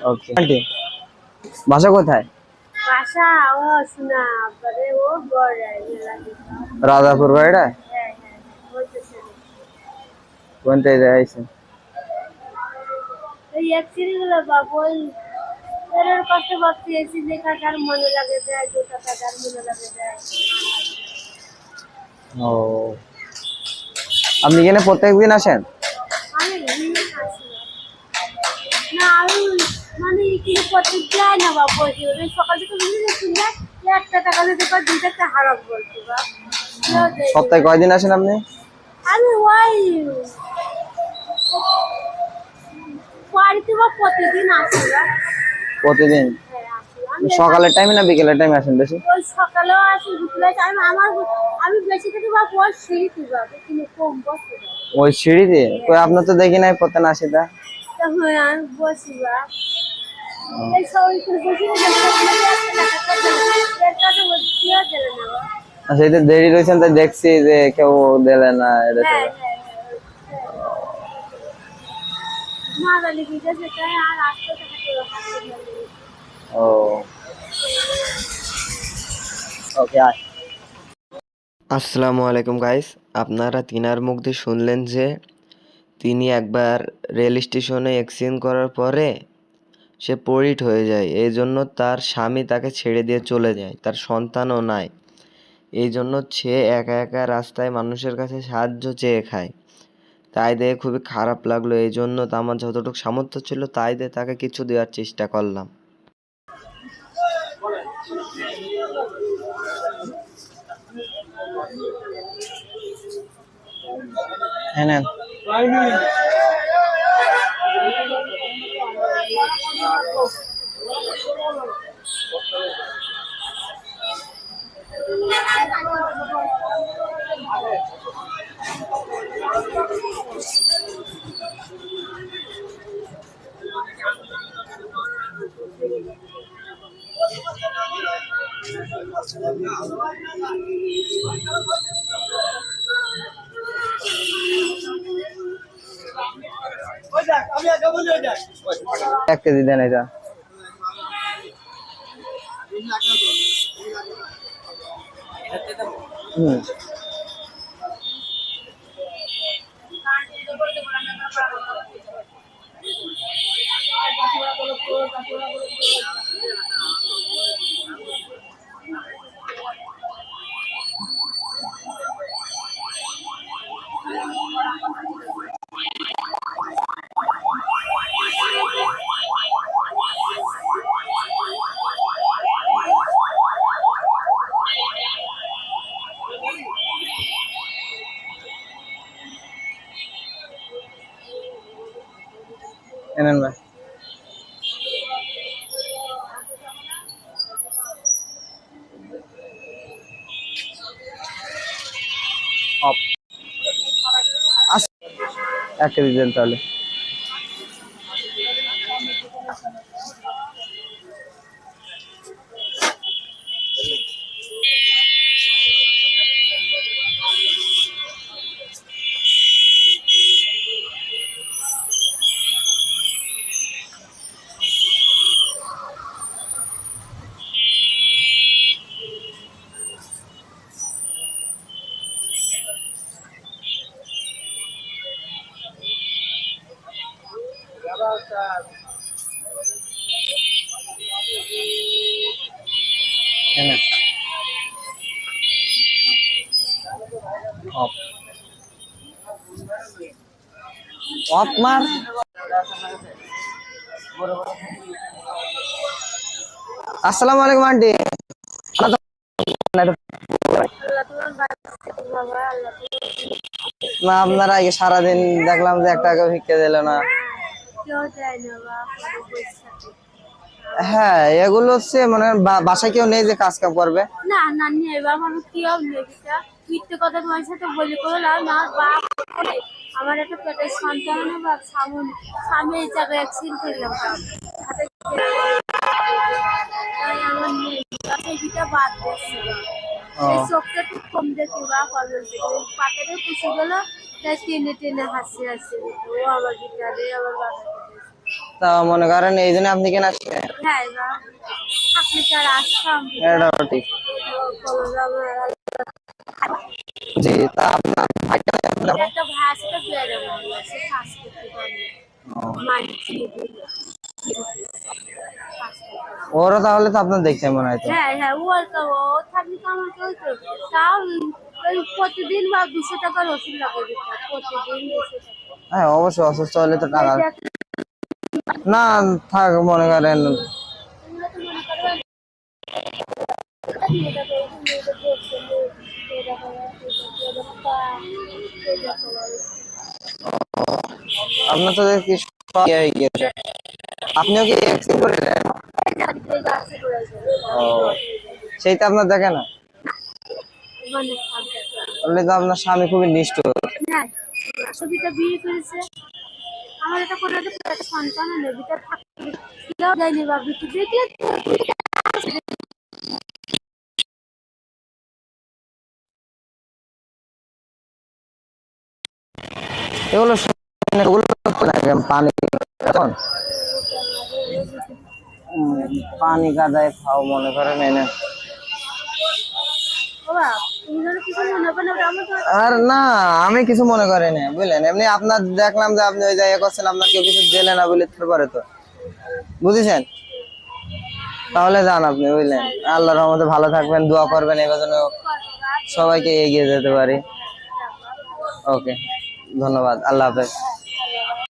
Okay aunty, বাসা কোথায়? বাসা ও শোনা পরে ও গড়ে রাজাপুর বাড়িটা হ্যাঁ হ্যাঁ বলতেছে কোনটা যাইছেন? এই অ্যাক্সিডেন্ট হলো বাবু এর কষ্ট ভাবছি এসি দেখা কার মনে লাগে যায় দু টাকা কার মনে লাগে যায় ও, আপনি এখানে প্রত্যেকদিন আসেন? আমি আসি না আমি মানে কি করতে যাই না বাবু ওই সকাল থেকে বুঝে যাচ্ছি না একটা টাকা দিতে পার দুই টাকা হারাপ বলছি বা সপ্তাহে কয়দিন আসেন আপনি? আমি ওই বাড়িতে বা প্রতিদিন আসি না প্রতিদিন? হ্যাঁ আসি আমি সকালের টাইমে না বিকেলের টাইমে আসেন বেশি? ওই সকালেও আসি বিকেলে আমি আমার আমি বেশি থেকে বা বয়স সিঁড়িতে যাবো কিন্তু কম বসতে যাবো ওই সিঁড়িতে? কই আপনার তো দেখি নাই প্রত্যেক আসি তা। তখন আমি বসি বা এই সবাই বসি আচ্ছা, এটা দেরি রয়েছেন তো দেখছি যে কেউ দিলে না এটা তো। হ্যাঁ হ্যাঁ মাগালি বিদেশে যায় আর আসতে থাকে ও ওকে। আসসালামু আলাইকুম গাইস, আপনারা তিনার মুখ দিয়ে শুনলেন যে তিনি একবার রেল স্টেশনে অ্যাক্সিডেন্ট করার পরে সে পরিট হয়ে যায়। এই জন্য তার স্বামী তাকে ছেড়ে দিয়ে চলে যায়, তার সন্তানও নাই। এই জন্য সে একা একা রাস্তায় মানুষের কাছে সাহায্য চেয়ে খায়। তাই দেখে খুবই খারাপ লাগলো। এই জন্য তো আমার যতটুকু সামর্থ্য ছিল তাই দিয়ে তাকে কিছু দেওয়ার চেষ্টা করলাম। হ্যাঁ নেন। এক কেজি দেন এটা। হুম, এনেন ভাই। অফ। এক কেজি দেন তাহলে। এনেন। অফ। অফ মার। আসসালামু আলাইকুম আন্টি। না, আপনারা আগে সারাদিন দেখলাম যে একটা ভিক্ষা দিল না। কেউ যায় না বা বসে হ্যাঁ, এগুলো হচ্ছে মানে বাসায় কেউ নেই যে কাজ কাম করবে। না না নিয়ে বাবা আমি কি নেবিটা মিথ্যে কথা তোমার সাথে বলি করে লাভ না বাপ করে আমার একটা পেটের সন্তান না বাপ স্বামী এই জায়গায় অ্যাক্সিডেন্ট করলাম বাপ তাই আমার নেই সেটা বাদ দিচ্ছে এই চোখটা একটু কম দেখি বাপ পাটারে পুষে গেল তাই টেনে টেনে হাসি হাসি ও আমার গিটারে আমার বাবা তা মনে করেন এই জন্য আপনি কেন আসছেন? হ্যাঁ এবার থাকলে কি আর আসতাম? এটাও ঠিক। জি, তা আপনার ভাইটা আপনার- একটা ভাই আছে তো বিয়ে দেবো সে কাজ করতে পারে ওরা তাহলে তো আপনার দেখছে মনে হয় তো। হ্যাঁ হ্যাঁ ও তো ও থাকলে তো আমার কেউ তো তাও ওই প্রতিদিন বা 200 টাকার ওষুধ লাগিয়ে দিত প্রতিদিন 200 টাকা। হ্যাঁ অবশ্যই, অসুস্থ হলে তো টাকা এই যে না থাক মনে করেন। তোমরা তো মনে করো মেয়েটা তো মেয়েটা দেখছে মেয়েটা করে আপনার তো দেখি সব ইয়ে হয়ে গিয়েছে। আপনিও কি অ্যাক্সিডেন্ট করেছেন? ও, সেইটা আপনার দেখে না? তাহলে তো আপনার স্বামী খুবই নিষ্ঠুর। ছবিটা বিয়ে করেছে আমার এটা করে একটা সন্তান নেই বিটা থাকতেও যায়নি বা বিটি দেখলে এগুলো এগুলো পানি এখন পানি কাদায় খাও মনে করেন এনে। বাবা তুমি যেন কিছু মনে করো না আমার তো আর না, আমি কিছু মনে করি না বুঝলেন, এমনি আপনার দেখলাম যে আপনি ওই জায়গায় করছেন, আপনার কেউ কিছু দিলে না বলে পারে তো, বুঝেছেন? তাহলে যান আপনি, বুঝলেন? আল্লাহর রহমতে ভালো থাকবেন, দোয়া করবেন এবার যেন সবাইকে এগিয়ে যেতে পারি। ওকে, ধন্যবাদ, আল্লাহ হাফেজ।